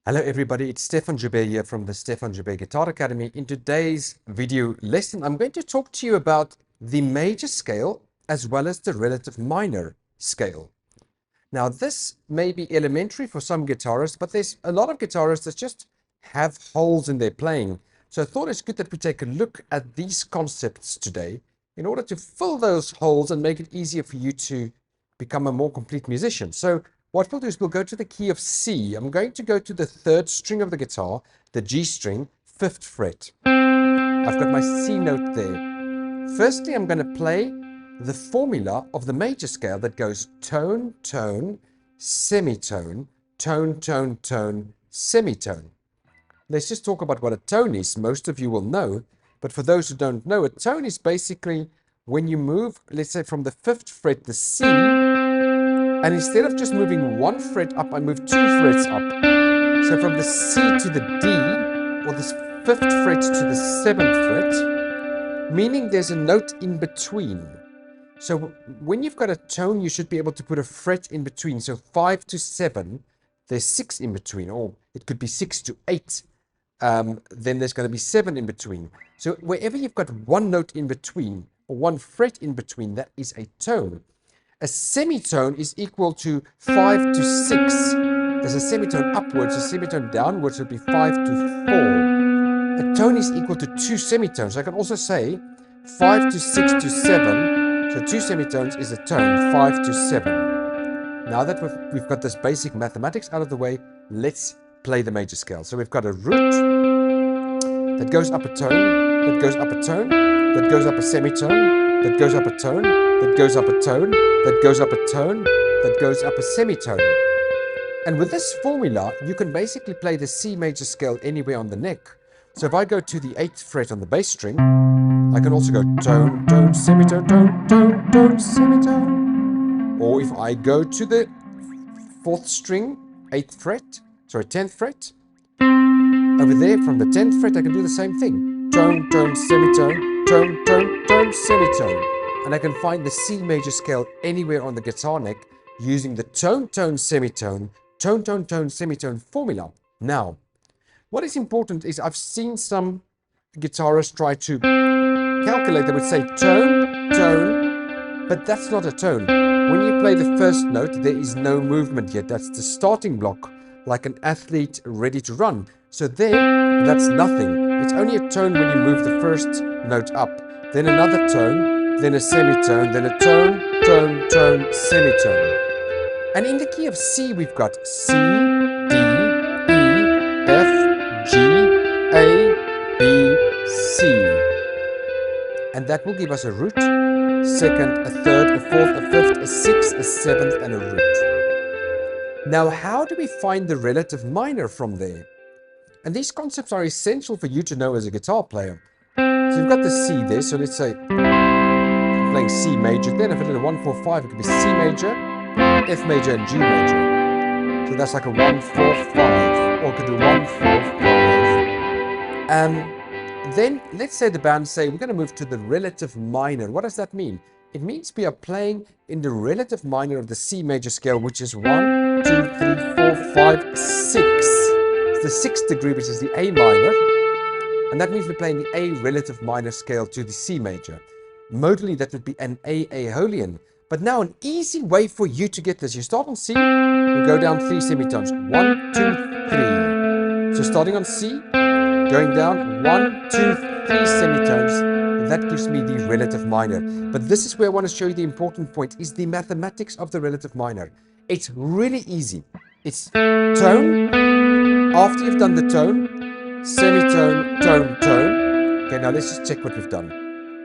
Hello everybody, it's Stefan Joubert here from the Stefan Joubert Guitar Academy. In today's video lesson, I'm going to talk to you about the major scale as well as the relative minor scale. Now this may be elementary for some guitarists, but there's a lot of guitarists that just have holes in their playing. So I thought it's good that we take a look at these concepts today in order to fill those holes and make it easier for you to become a more complete musician. So what we'll do is we'll go to the key of C. I'm going to go to the third string of the guitar, the G string, 5th fret. I've got my C note there. Firstly, I'm going to play the formula of the major scale that goes tone, tone, semitone, tone, tone, tone, semitone. Let's just talk about what a tone is. Most of you will know, but for those who don't know, a tone is basically when you move, let's say from the 5th fret, the C, and instead of just moving 1 fret up, I move 2 frets up. So from the C to the D, or the 5th fret to the 7th fret, meaning there's a note in between. So when you've got a tone, you should be able to put a fret in between. So 5 to 7, there's 6 in between, or it could be 6 to 8. Then there's going to be 7 in between. So wherever you've got one note in between, or 1 fret in between, that is a tone. A semitone is equal to 5 to 6. There's a semitone upwards, a semitone downwards would be 5 to 4. A tone is equal to 2 semitones. I can also say 5 to 6 to 7. So 2 semitones is a tone, 5 to 7. Now that we've got this basic mathematics out of the way, let's play the major scale. So we've got a root that goes up a tone, that goes up a tone, that goes up a semitone, that goes up a tone, that goes up a tone, that goes up a tone, that goes up a semitone. And with this formula, you can basically play the C major scale anywhere on the neck. So if I go to the 8th fret on the bass string, I can also go tone, tone, semitone, tone, tone, tone, semitone. Or if I go to the 4th string, 8th fret, sorry, 10th fret, over there from the 10th fret, I can do the same thing. Tone, tone, semitone, tone, tone, tone, semitone. And I can find the C major scale anywhere on the guitar neck using the tone, tone, semitone, tone, tone, tone, semitone formula. Now, what is important is I've seen some guitarists try to calculate. They would say tone, tone, but that's not a tone. When you play the first note, there is no movement yet. That's the starting block, like an athlete ready to run. So there, that's nothing. It's only a tone when you move the first note up, then another tone, then a semitone, then a tone, tone, tone, semitone. And in the key of C, we've got C, D, E, F, G, A, B, C. And that will give us a root, second, a third, a fourth, a fifth, a sixth, a seventh, and a root. Now, how do we find the relative minor from there? And these concepts are essential for you to know as a guitar player. So you've got the C there, so let's say playing C major, then if I did a 1, 4, 5, it could be C major, F major, and G major. So that's like a 1, 4, 5, or it could do 1, 4, 5. Then let's say the band say we're going to move to the relative minor. What does that mean? It means we are playing in the relative minor of the C major scale, which is 1, 2, 3, 4, 5, 6. It's the 6th degree, which is the A minor. And that means we're playing the A relative minor scale to the C major. Modally, that would be an A Aeolian. But now an easy way for you to get this. You start on C, you go down 3 semitones. 1, 2, 3. So starting on C, going down 1, 2, 3 semitones. And that gives me the relative minor. But this is where I want to show you the important point, is the mathematics of the relative minor. It's really easy. It's tone. After you've done the tone, semitone, tone, tone. Okay, now let's just check what we've done.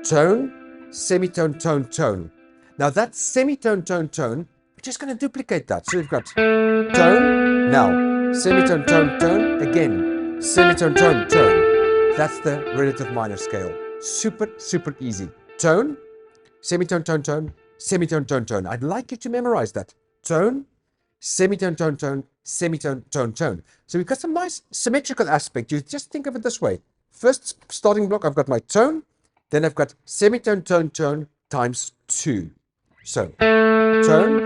Tone, semitone, tone, tone. Now that semitone, tone, tone, we're just going to duplicate that. So we've got tone, now semitone, tone, tone, again, semitone, tone, tone. That's the relative minor scale. Super, super easy. Tone, semitone, tone, tone, semitone, tone, tone. I'd like you to memorize that. Tone, semitone, tone, tone, semitone, tone, tone. So we've got some nice symmetrical aspect. You just think of it this way. First starting block, I've got my tone, then I've got semitone, tone, tone times 2. So, tone,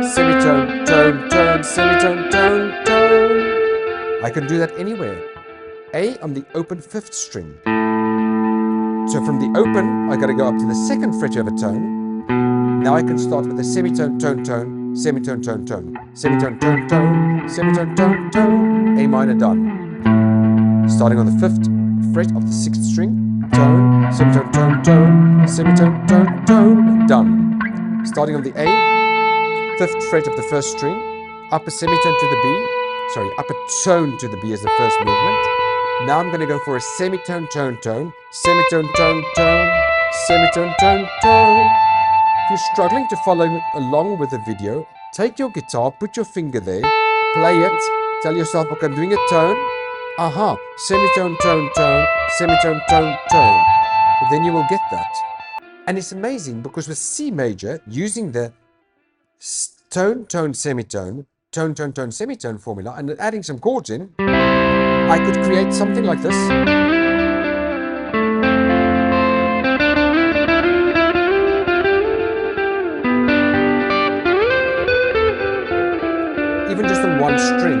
semitone, tone, tone, semitone, tone, tone. I can do that anywhere. A on the open 5th string. So from the open, I got to go up to the 2nd fret of a tone. Now I can start with a semitone, tone, tone, semitone, tone, tone, semitone, tone, tone, semitone, tone, tone, A minor, done. Starting on the 5th fret of the 6th string, tone, semitone, tone, tone, semitone, tone, tone, done. Starting on the A, 5th fret of the 1st string, upper semitone to the B, sorry, upper tone to the B as the first movement. Now I'm going to go for a semitone, tone, tone, semitone, tone, tone, semitone, tone, tone. If you're struggling to follow along with the video, take your guitar, put your finger there, play it, tell yourself, okay, I'm doing a tone, aha, semitone, tone, tone, semitone, tone, tone. Then you will get that. And it's amazing because with C major, using the tone, tone, semitone, tone, tone, tone, semitone formula, and adding some chords in, I could create something like this. Even just on one string.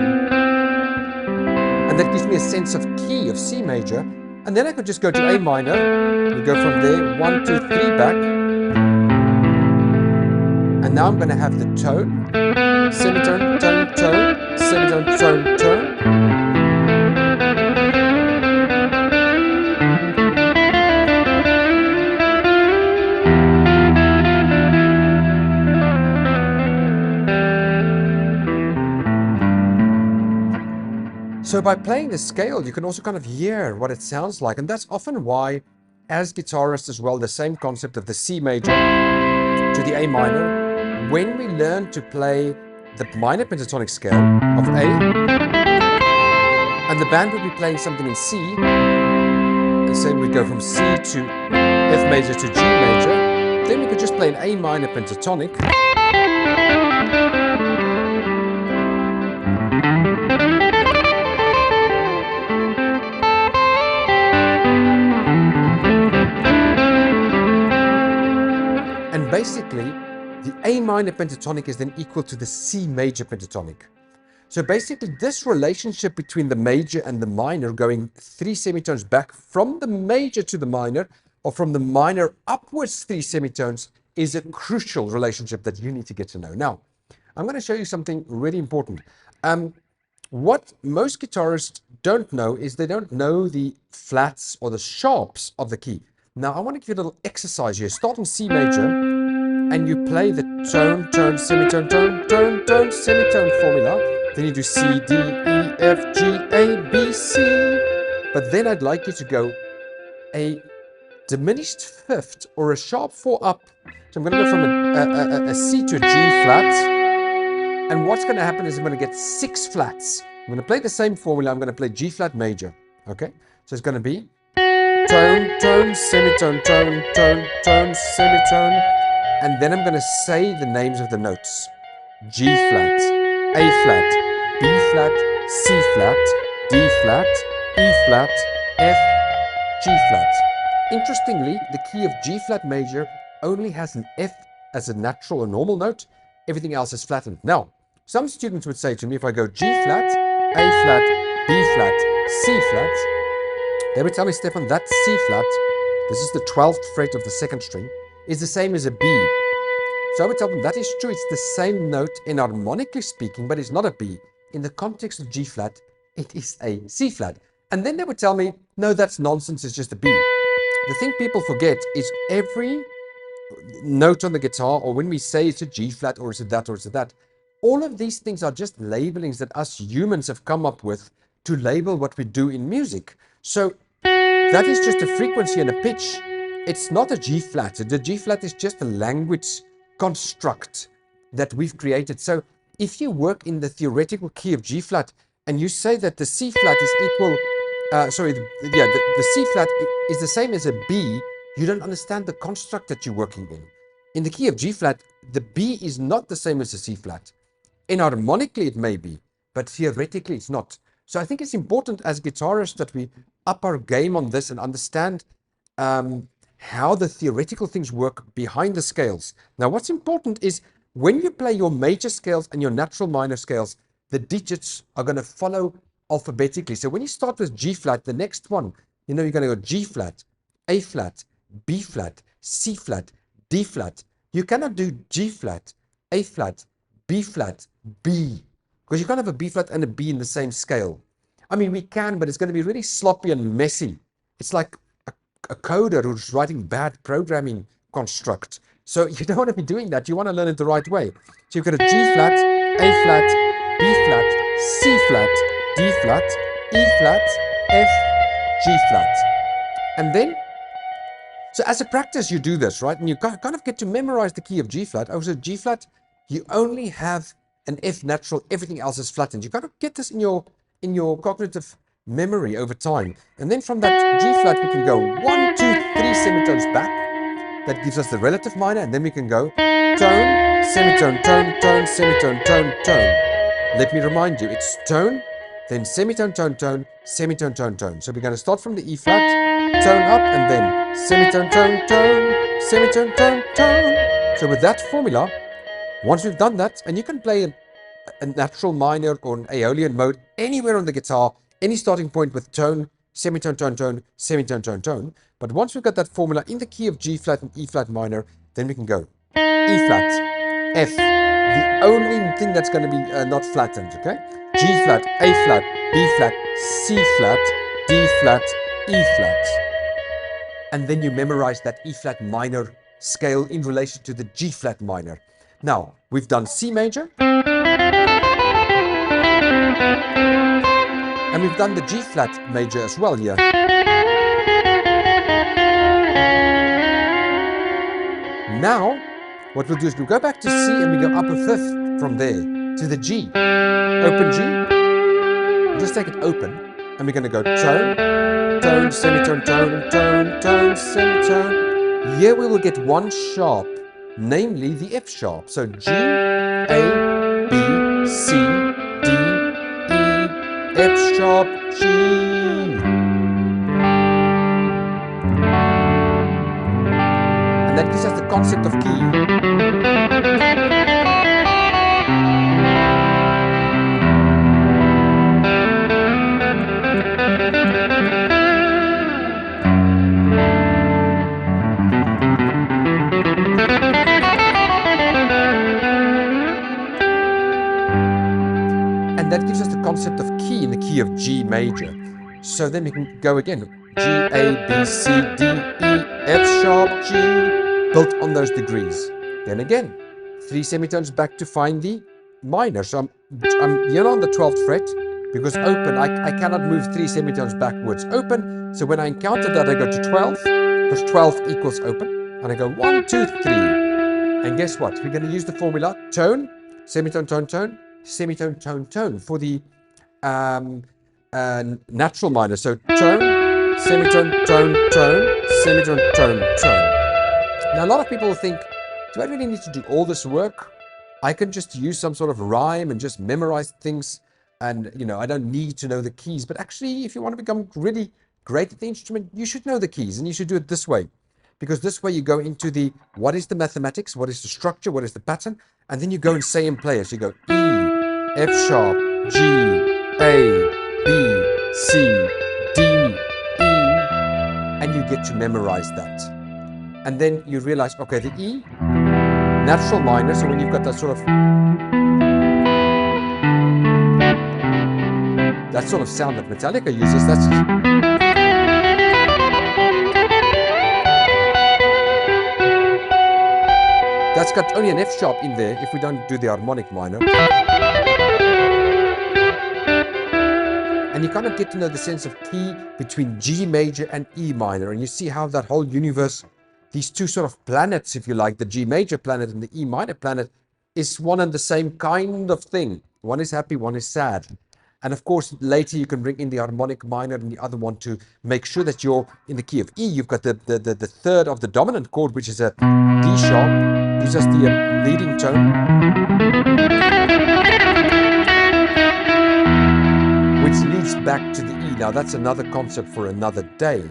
And that gives me a sense of key of C major. And then I could just go to A minor. We go from there, 1, 2, 3 back. And now I'm going to have the tone, semitone, tone, tone, semitone, tone, tone. So by playing the scale, you can also kind of hear what it sounds like. And that's often why, as guitarists as well, the same concept of the C major to the A minor, when we learn to play the minor pentatonic scale of A, and the band will be playing something in C, and say we go from C to F major to G major, then we could just play an A minor pentatonic. And basically, the A minor pentatonic is then equal to the C major pentatonic. So basically, this relationship between the major and the minor, going 3 semitones back from the major to the minor, or from the minor upwards 3 semitones, is a crucial relationship that you need to get to know. Now, I'm going to show you something really important. What most guitarists don't know is they don't know the flats or the sharps of the key. Now, I want to give you a little exercise here. Start in C major, and you play the tone, tone, semitone, tone, tone, tone, semitone formula. Then you do C, D, E, F, G, A, B, C. But then I'd like you to go a diminished 5th or a sharp 4 up. So I'm going to go from a C to a G flat. And what's going to happen is I'm going to get 6 flats. I'm going to play the same formula. I'm going to play G flat major. Okay? So it's going to be tone, tone, semitone, tone, tone, tone, semitone. And then I'm going to say the names of the notes. G flat, A flat, B flat, C flat, D flat, E flat, F, G flat. Interestingly, the key of G flat major only has an F as a natural or normal note. Everything else is flattened. Now, some students would say to me, if I go G flat, A flat, B flat, C flat, they would tell me, Stefan, that C flat, this is the 12th fret of the 2nd string, is the same as a B. So I would tell them that is true. It's the same note in harmonically speaking, but it's not a B. In the context of G flat, it is a C flat. And then they would tell me, no, that's nonsense. It's just a B. The thing people forget is every note on the guitar, or when we say it's a G flat, or is it that, or is it that, all of these things are just labelings that us humans have come up with to label what we do in music. So that is just a frequency and a pitch. It's not a G flat. The G flat is just a language construct that we've created. So if you work in the theoretical key of G flat and you say that the C flat is equal, the C flat is the same as a B, you don't understand the construct that you're working in. In the key of G flat, the B is not the same as the C flat. Harmonically it may be, but theoretically it's not. So I think it's important as guitarists that we up our game on this and understand how the theoretical things work behind the scales. Now, what's important is when you play your major scales and your natural minor scales, the digits are going to follow alphabetically. So when you start with G flat, the next one, you know, you're going to go G flat, A flat, B flat, C flat, D flat. You cannot do G flat, A flat, B flat, B, because you can't have a B flat and a B in the same scale. I mean, we can, but it's going to be really sloppy and messy. It's like a coder who's writing bad programming construct. So you don't want to be doing that. You want to learn it the right way. So you've got a G flat, A flat, B flat, C flat, D flat, E flat, F, G flat. And then, so as a practice, you do this, right? And you kind of get to memorize the key of G flat. Oh, so G flat, you only have an F natural, everything else is flattened. You got to get this in your cognitive memory over time. And then from that G flat, we can go 1, 2, 3 semitones back. That gives us the relative minor, and then we can go tone, semitone, tone, tone, semitone, tone, tone. Let me remind you, it's tone, then semitone, tone, tone, semitone, tone, tone. So we're going to start from the E flat, tone up, and then semitone, tone, tone, semitone, tone, tone. So with that formula, once we've done that, and you can play a natural minor or an Aeolian mode anywhere on the guitar, any starting point with tone, semitone, tone, tone, semitone, tone, tone. But once we've got that formula in the key of G flat and E flat minor, then we can go E flat, F, the only thing that's going to be not flattened, okay? G flat, A flat, B flat, C flat, D flat, E flat. And then you memorize that E flat minor scale in relation to the G flat minor. Now, we've done C major, and we've done the G flat major as well here. Now, what we'll do is we'll go back to C and we go up a fifth from there to the G. Open G. We'll just take it open, and we're going to go tone, tone, semitone, tone, tone, tone, semitone. Here we will get one sharp, namely the F sharp. So G, A, B, C, D, E, F sharp, G. And that gives us the concept of key. And that gives us the concept of key in the key of G major. So then we can go again. G, A, B, C, D, E, F sharp, G, built on those degrees. Then again, 3 semitones back to find the minor. So I'm here on the 12th fret, because open, I cannot move 3 semitones backwards. Open, so when I encounter that, I go to 12, because 12 equals open. And I go 1, 2, 3. And guess what? We're going to use the formula tone, semitone, tone, tone, semitone, tone, tone for the natural minor. So tone, semitone, tone, tone, semitone, tone, tone. Now, a lot of people will think, do I really need to do all this work? I can just use some sort of rhyme and just memorize things, and, you know, I don't need to know the keys. But actually, if you want to become really great at the instrument, you should know the keys, and you should do it this way. Because this way you go into the, what is the mathematics, what is the structure, what is the pattern, and then you go and say and play it. So you go E, F sharp, G, A, B, C, D, E, and you get to memorize that. And then you realize, okay, the E, natural minor, so when you've got that sort of sound that Metallica uses, that's got only an F sharp in there if we don't do the harmonic minor. And you kind of get to know the sense of key between G major and E minor, and you see how that whole universe, these two sort of planets, if you like, the G major planet and the E minor planet, is one and the same kind of thing. One is happy, one is sad. And of course, later you can bring in the harmonic minor and the other one to make sure that you're in the key of E. You've got the third of the dominant chord, which is a D sharp, gives us the leading tone, which leads back to the E. Now, that's another concept for another day.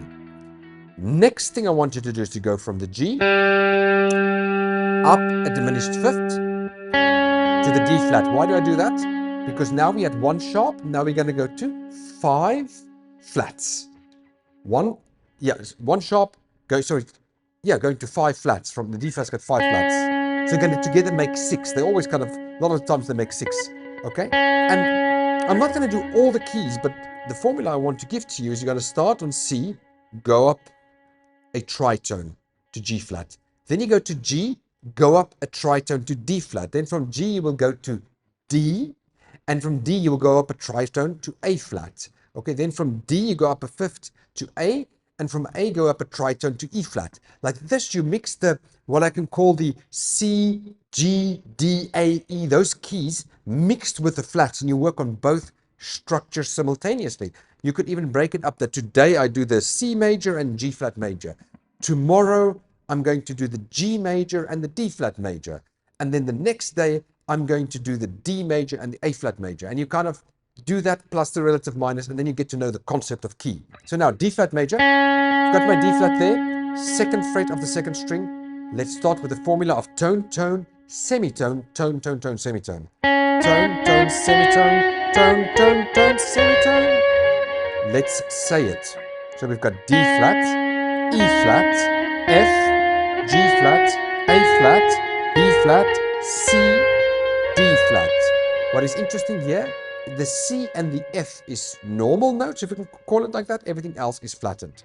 Next thing I want you to do is to go from the G up a diminished fifth to the D flat. Why do I do that? because now we had 1 sharp. Now we're going to go to 5 flats. 1 sharp, going to 5 flats. From the D flat's got 5 flats. So going to together make 6. They always kind of, a lot of times they make 6. Okay? And I'm not going to do all the keys, but the formula I want to give to you is you're going to start on C, go up a tritone to G flat. Then you go to G, go up a tritone to D flat. Then from G you will go to D, and from D you will go up a tritone to A flat. Okay, then from D you go up a fifth to A, and from A go up a tritone to E flat. Like this, you mix the, what I can call the C, G, D, A, E, those keys mixed with the flats, and you work on both structures simultaneously. You could even break it up that today I do the C major and G flat major. Tomorrow I'm going to do the G major and the D flat major. And then the next day I'm going to do the D major and the A flat major. And you kind of do that plus the relative minors, and then you get to know the concept of key. So now D flat major, I've got my D flat there, second fret of the second string. Let's start with the formula of tone, tone, semitone, tone, tone, tone, semitone. Tone, tone, semitone, tone, tone, tone, semitone. Let's say it. So we've got D flat, E flat, F, G flat, A flat, B flat, C, D flat. What is interesting here, the C and the F is normal notes, if we can call it like that. Everything else is flattened.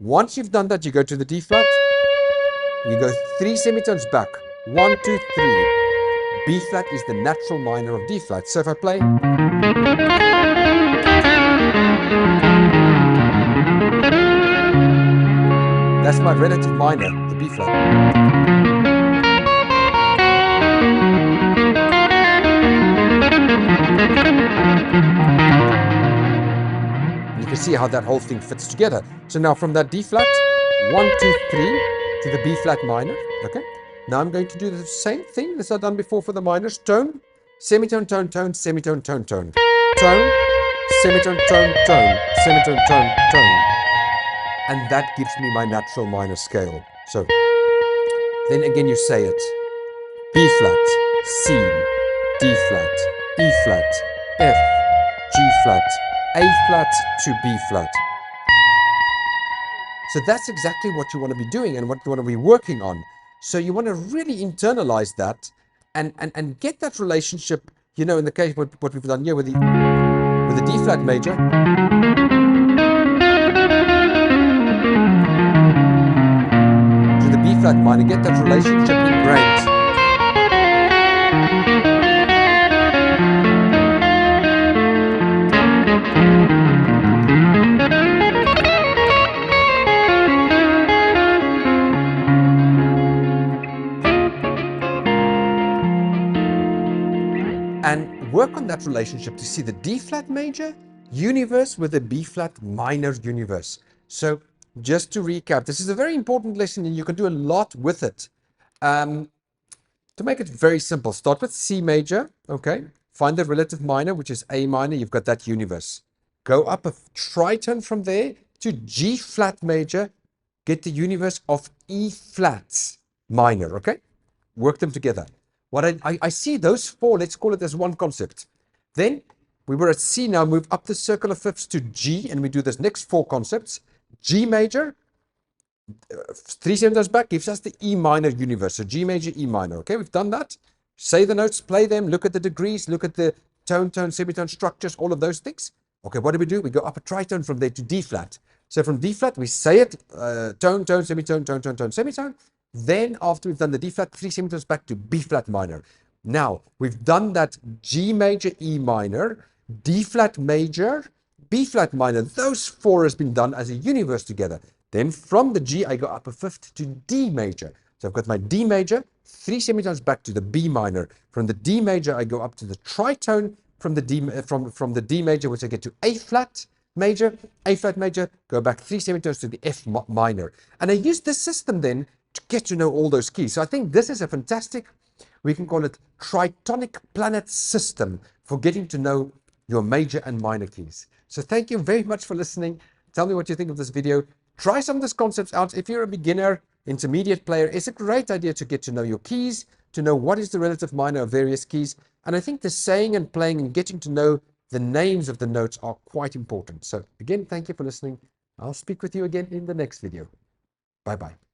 Once you've done that, you go to the D flat, you go 3 semitones back, 1, 2, 3. B flat is the natural minor of D flat. So if I play, that's my relative minor, the B flat. And you can see how that whole thing fits together. So now from that D flat, 1, 2, 3 to the B flat minor. Okay. Now I'm going to do the same thing as I've done before for the minors. Tone, semitone, tone, tone, semitone, tone, tone. Tone, semitone, tone, tone, semitone, tone, tone. And that gives me my natural minor scale. So then again you say it. B flat, C, D flat, E flat, F, G flat, A flat to B flat. So that's exactly what you want to be doing and what you want to be working on. So you want to really internalize that and get that relationship, you know, in the case what we've done here with the D flat major. To the B flat minor, get that relationship ingrained. And work on that relationship to see the D flat major universe with the B flat minor universe. So just to recap, this is a very important lesson and you can do a lot with it. To make it very simple, start with C major, okay? Find the relative minor, which is A minor, you've got that universe. Go up a tritone from there to G flat major, get the universe of E flat minor, okay? Work them together. What I see those 4, let's call it as one concept. Then we were at C, now move up the circle of fifths to G, and we do this next 4 concepts. G major, 3 semitones back, gives us the E minor universe. So G major, E minor. Okay, we've done that. Say the notes, play them, look at the degrees, look at the tone, tone, semitone structures, all of those things. Okay, what do? We go up a tritone from there to D flat. So from D flat, we say it, tone, tone, semitone, tone, tone, tone, semitone. Then after we've done the D flat, 3 semitones back to B flat minor. Now we've done that G major, E minor, D flat major, B flat minor. Those 4 has been done as a universe together. Then from the G, I go up a fifth to D major. So I've got my D major, 3 semitones back to the B minor. From the D major, I go up to the tritone from the D, from the D major, which I get to A flat major, go back 3 semitones to the F minor. And I use this system then to get to know all those keys. So I think this is a fantastic, we can call it tritonic planet system for getting to know your major and minor keys. So thank you very much for listening. Tell me what you think of this video. Try some of these concepts out. If you're a beginner, intermediate player, it's a great idea to get to know your keys, to know what is the relative minor of various keys. And I think the saying and playing and getting to know the names of the notes are quite important. So again, thank you for listening. I'll speak with you again in the next video. Bye-bye.